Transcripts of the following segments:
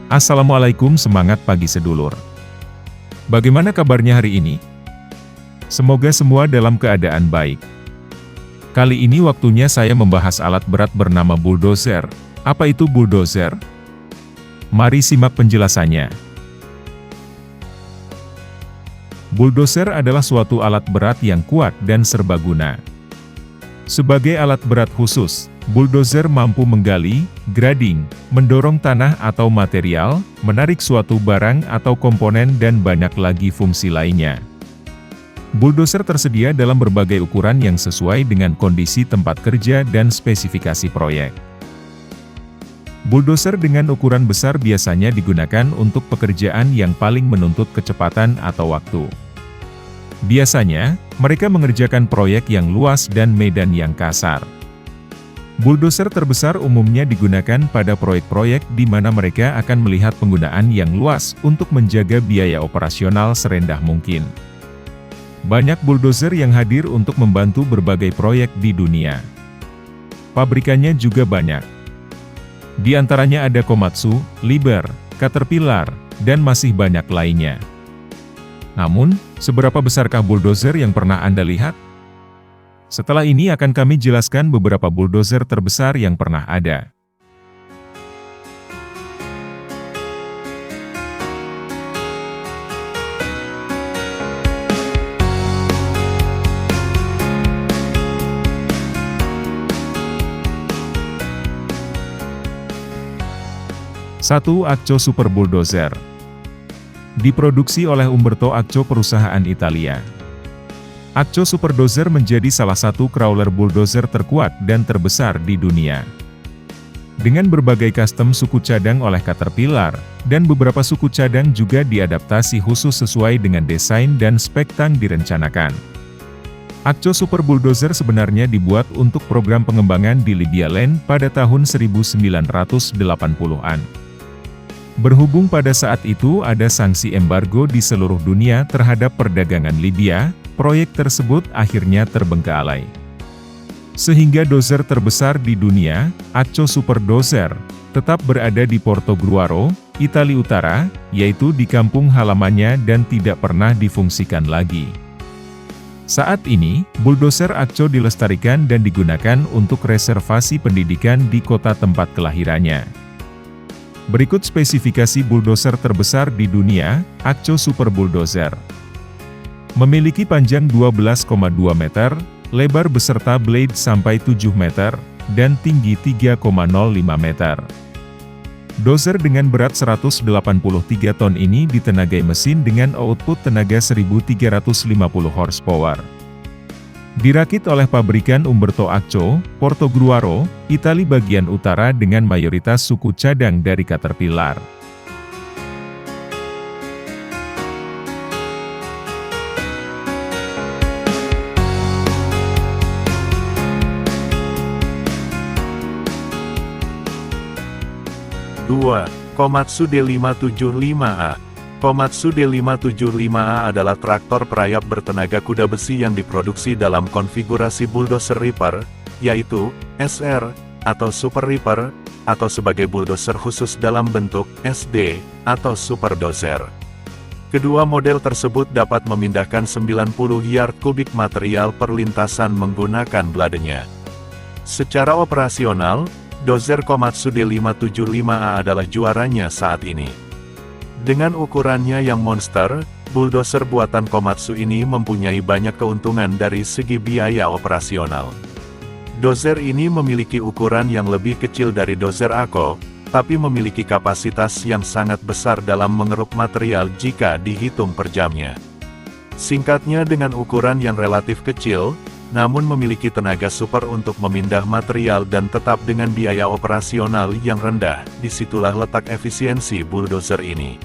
Assalamualaikum, semangat pagi sedulur. Bagaimana kabarnya hari ini? Semoga semua dalam keadaan baik. Kali ini waktunya saya membahas alat berat bernama bulldozer. Apa itu bulldozer? Mari simak penjelasannya. Bulldozer adalah suatu alat berat yang kuat dan serbaguna. Sebagai alat berat khusus, bulldozer mampu menggali, grading, mendorong tanah atau material, menarik suatu barang atau komponen dan banyak lagi fungsi lainnya. Bulldozer tersedia dalam berbagai ukuran yang sesuai dengan kondisi tempat kerja dan spesifikasi proyek. Bulldozer dengan ukuran besar biasanya digunakan untuk pekerjaan yang paling menuntut kecepatan atau waktu. Biasanya, mereka mengerjakan proyek yang luas dan medan yang kasar. Bulldozer terbesar umumnya digunakan pada proyek-proyek di mana mereka akan melihat penggunaan yang luas untuk menjaga biaya operasional serendah mungkin. Banyak bulldozer yang hadir untuk membantu berbagai proyek di dunia. Pabrikannya juga banyak. Di antaranya ada Komatsu, Liebherr, Caterpillar, dan masih banyak lainnya. Namun, seberapa besarkah bulldozer yang pernah Anda lihat? Setelah ini akan kami jelaskan beberapa bulldozer terbesar yang pernah ada. Satu, Accio Super Bulldozer. Diproduksi oleh Umberto Accio, perusahaan Italia. Accio Super Dozer menjadi salah satu crawler bulldozer terkuat dan terbesar di dunia. Dengan berbagai custom suku cadang oleh Caterpillar, dan beberapa suku cadang juga diadaptasi khusus sesuai dengan desain dan spek tang direncanakan. Accio Super Bulldozer sebenarnya dibuat untuk program pengembangan di Libya Land pada tahun 1980-an. Berhubung pada saat itu ada sanksi embargo di seluruh dunia terhadap perdagangan Libya, proyek tersebut akhirnya terbengkalai. Sehingga dozer terbesar di dunia, Accio Super Dozer, tetap berada di Portogruaro, Italia Utara, yaitu di kampung halamannya dan tidak pernah difungsikan lagi. Saat ini, bulldozer Accio dilestarikan dan digunakan untuk reservasi pendidikan di kota tempat kelahirannya. Berikut spesifikasi bulldozer terbesar di dunia, Accio Super Bulldozer. Memiliki panjang 12,2 meter, lebar beserta blade sampai 7 meter, dan tinggi 3,05 meter. Dozer dengan berat 183 ton ini ditenagai mesin dengan output tenaga 1350 horsepower. Dirakit oleh pabrikan Umberto Accio, Portogruaro, Italia bagian utara dengan mayoritas suku cadang dari Caterpillar. Dua, Komatsu D575A. Komatsu D575A adalah traktor perayap bertenaga kuda besi yang diproduksi dalam konfigurasi bulldozer reaper, yaitu SR, atau Super Reaper, atau sebagai bulldozer khusus dalam bentuk SD, atau Super Dozer. Kedua model tersebut dapat memindahkan 90 yard kubik material per lintasan menggunakan bladenya. Secara operasional, dozer Komatsu D575A adalah juaranya saat ini. Dengan ukurannya yang monster, bulldozer buatan Komatsu ini mempunyai banyak keuntungan dari segi biaya operasional. Dozer ini memiliki ukuran yang lebih kecil dari dozer Accio, tapi memiliki kapasitas yang sangat besar dalam mengeruk material jika dihitung per jamnya. Singkatnya, dengan ukuran yang relatif kecil, namun memiliki tenaga super untuk memindah material dan tetap dengan biaya operasional yang rendah, disitulah letak efisiensi bulldozer ini.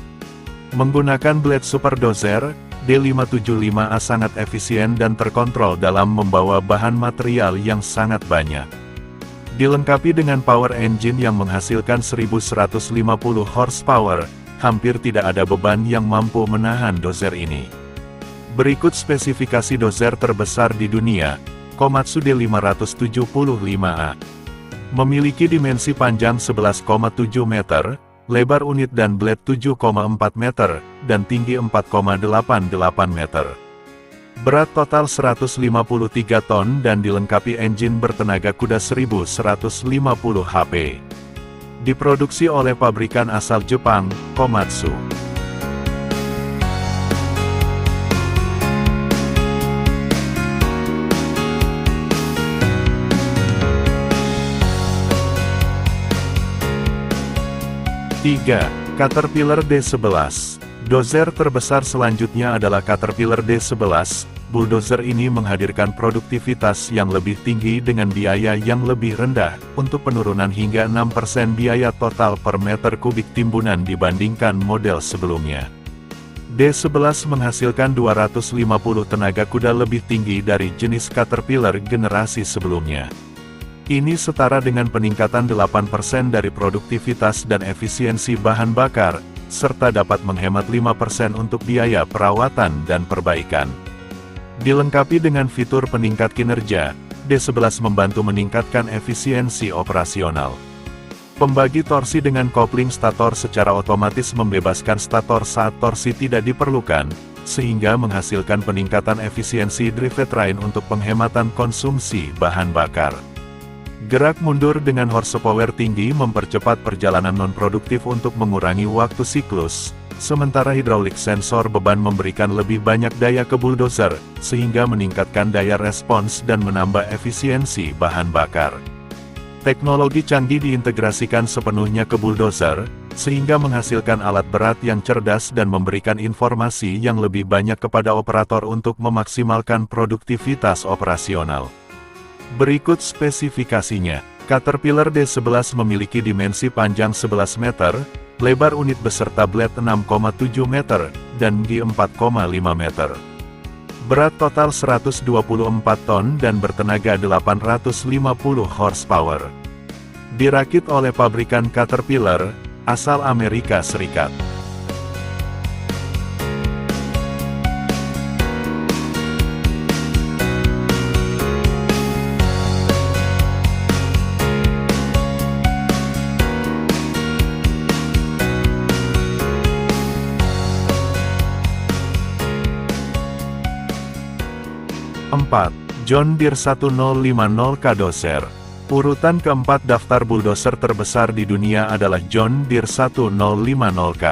Menggunakan blade Super Dozer, D575A sangat efisien dan terkontrol dalam membawa bahan material yang sangat banyak. Dilengkapi dengan power engine yang menghasilkan 1150 horsepower, hampir tidak ada beban yang mampu menahan dozer ini. Berikut spesifikasi dozer terbesar di dunia, Komatsu D575A. Memiliki dimensi panjang 11,7 meter, lebar unit dan blade 7,4 meter, dan tinggi 4,88 meter. Berat total 153 ton dan dilengkapi engine bertenaga kuda 1150 HP. Diproduksi oleh pabrikan asal Jepang, Komatsu. Caterpillar D11. Dozer terbesar selanjutnya adalah Caterpillar D11. Bulldozer ini menghadirkan produktivitas yang lebih tinggi dengan biaya yang lebih rendah, untuk penurunan hingga 6% biaya total per meter kubik timbunan dibandingkan model sebelumnya. D11 menghasilkan 250 tenaga kuda lebih tinggi dari jenis Caterpillar generasi sebelumnya. Ini setara dengan peningkatan 8% dari produktivitas dan efisiensi bahan bakar, serta dapat menghemat 5% untuk biaya perawatan dan perbaikan. Dilengkapi dengan fitur peningkat kinerja, D11 membantu meningkatkan efisiensi operasional. Pembagi torsi dengan kopling stator secara otomatis membebaskan stator saat torsi tidak diperlukan, sehingga menghasilkan peningkatan efisiensi drivetrain untuk penghematan konsumsi bahan bakar. Gerak mundur dengan horsepower tinggi mempercepat perjalanan non-produktif untuk mengurangi waktu siklus, sementara hidrolik sensor beban memberikan lebih banyak daya ke bulldozer, sehingga meningkatkan daya respons dan menambah efisiensi bahan bakar. Teknologi canggih diintegrasikan sepenuhnya ke bulldozer, sehingga menghasilkan alat berat yang cerdas dan memberikan informasi yang lebih banyak kepada operator untuk memaksimalkan produktivitas operasional. Berikut spesifikasinya. Caterpillar D11 memiliki dimensi panjang 11 meter, lebar unit beserta blade 6,7 meter, dan tinggi 4,5 meter. Berat total 124 ton dan bertenaga 850 horsepower. Dirakit oleh pabrikan Caterpillar, asal Amerika Serikat. John Deere 1050K Dozer. Urutan keempat daftar bulldozer terbesar di dunia adalah John Deere 1050K.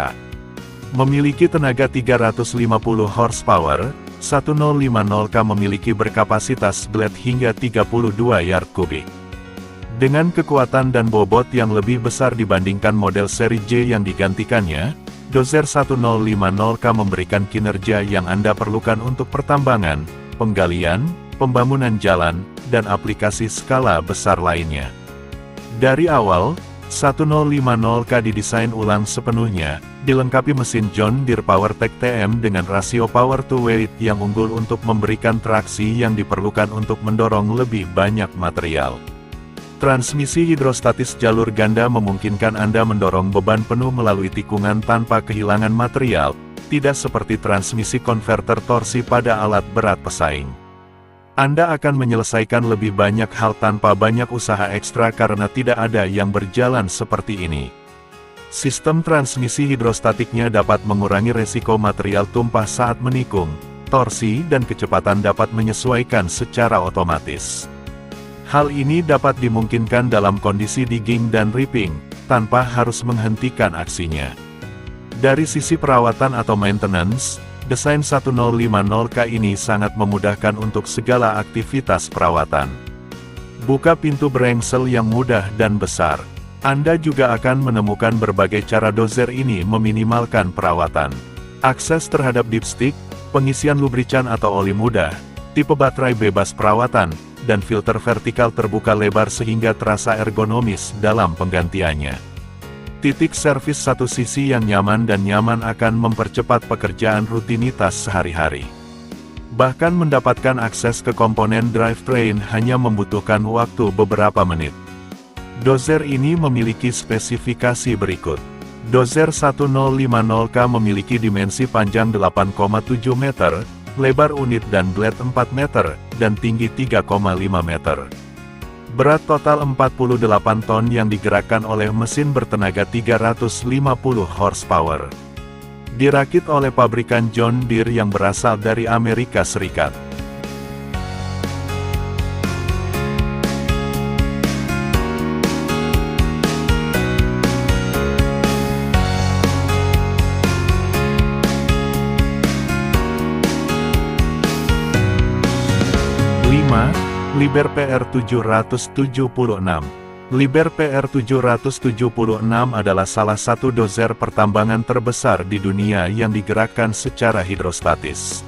Memiliki tenaga 350 horsepower, 1050K memiliki berkapasitas blade hingga 32 yard kubik. Dengan kekuatan dan bobot yang lebih besar dibandingkan model seri J yang digantikannya, Dozer 1050K memberikan kinerja yang Anda perlukan untuk pertambangan, penggalian, pembangunan jalan, dan aplikasi skala besar lainnya. Dari awal, 1050K didesain ulang sepenuhnya, dilengkapi mesin John Deere PowerTech TM dengan rasio power to weight yang unggul untuk memberikan traksi yang diperlukan untuk mendorong lebih banyak material. Transmisi hidrostatis jalur ganda memungkinkan Anda mendorong beban penuh melalui tikungan tanpa kehilangan material, tidak seperti transmisi konverter torsi pada alat berat pesaing. Anda akan menyelesaikan lebih banyak hal tanpa banyak usaha ekstra karena tidak ada yang berjalan seperti ini. Sistem transmisi hidrostatiknya dapat mengurangi resiko material tumpah saat menikung, torsi dan kecepatan dapat menyesuaikan secara otomatis. Hal ini dapat dimungkinkan dalam kondisi digging dan ripping, tanpa harus menghentikan aksinya. Dari sisi perawatan atau maintenance, desain 1050K ini sangat memudahkan untuk segala aktivitas perawatan. Buka pintu brengsel yang mudah dan besar. Anda juga akan menemukan berbagai cara dozer ini meminimalkan perawatan. Akses terhadap dipstick, pengisian lubrican atau oli mudah, tipe baterai bebas perawatan, dan filter vertikal terbuka lebar sehingga terasa ergonomis dalam penggantiannya. Titik servis satu sisi yang nyaman dan nyaman akan mempercepat pekerjaan rutinitas sehari-hari. Bahkan mendapatkan akses ke komponen drivetrain hanya membutuhkan waktu beberapa menit. Dozer ini memiliki spesifikasi berikut. Dozer 1050K memiliki dimensi panjang 8,7 meter, lebar unit dan blade 4 meter, dan tinggi 3,5 meter. Berat total 48 ton yang digerakkan oleh mesin bertenaga 350 horsepower. Dirakit oleh pabrikan John Deere yang berasal dari Amerika Serikat. Liber PR776. Liber PR776 adalah salah satu dozer pertambangan terbesar di dunia yang digerakkan secara hidrostatis.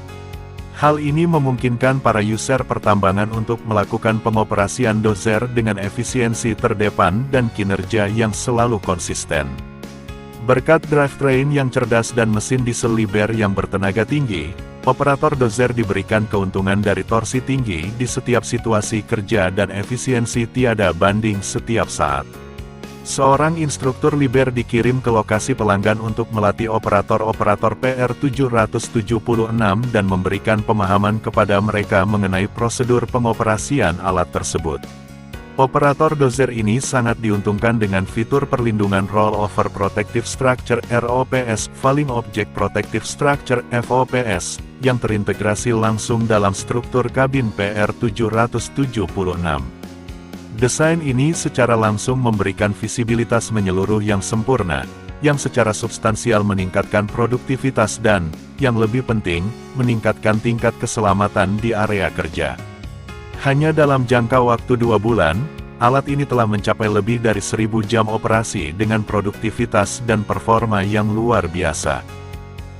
Hal ini memungkinkan para user pertambangan untuk melakukan pengoperasian dozer dengan efisiensi terdepan dan kinerja yang selalu konsisten. Berkat drivetrain yang cerdas dan mesin diesel Liber yang bertenaga tinggi, operator dozer diberikan keuntungan dari torsi tinggi di setiap situasi kerja dan efisiensi tiada banding setiap saat. Seorang instruktur Liber dikirim ke lokasi pelanggan untuk melatih operator-operator PR776 dan memberikan pemahaman kepada mereka mengenai prosedur pengoperasian alat tersebut. Operator dozer ini sangat diuntungkan dengan fitur perlindungan Rollover Protective Structure (ROPS), Falling Object Protective Structure (FOPS), yang terintegrasi langsung dalam struktur kabin PR776. Desain ini secara langsung memberikan visibilitas menyeluruh yang sempurna, yang secara substansial meningkatkan produktivitas dan, yang lebih penting, meningkatkan tingkat keselamatan di area kerja. Hanya dalam jangka waktu 2 bulan, alat ini telah mencapai lebih dari 1000 jam operasi dengan produktivitas dan performa yang luar biasa.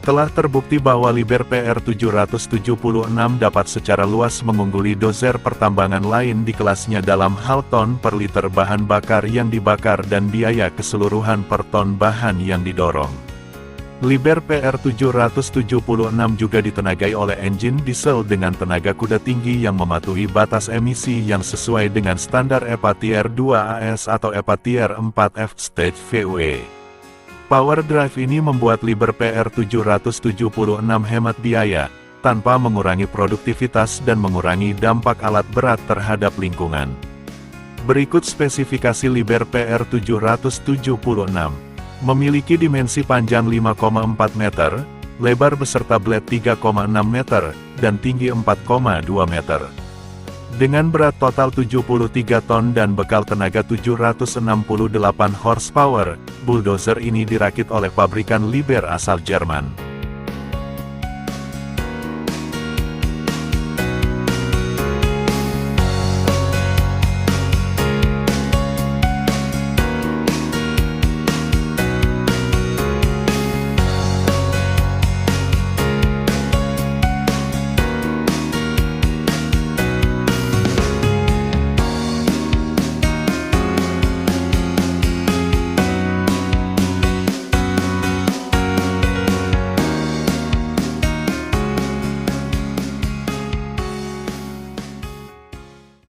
Telah terbukti bahwa Liber PR776 dapat secara luas mengungguli dozer pertambangan lain di kelasnya dalam hal ton per liter bahan bakar yang dibakar dan biaya keseluruhan per ton bahan yang didorong. Liber PR776 juga ditenagai oleh engine diesel dengan tenaga kuda tinggi yang mematuhi batas emisi yang sesuai dengan standar EPA Tier 2 AS atau EPA Tier 4F Stage VUE. Power drive ini membuat Liber PR776 hemat biaya, tanpa mengurangi produktivitas dan mengurangi dampak alat berat terhadap lingkungan. Berikut spesifikasi Liber PR776. Memiliki dimensi panjang 5,4 meter, lebar beserta blade 3,6 meter, dan tinggi 4,2 meter. Dengan berat total 73 ton dan bekal tenaga 768 horsepower, bulldozer ini dirakit oleh pabrikan Liber asal Jerman.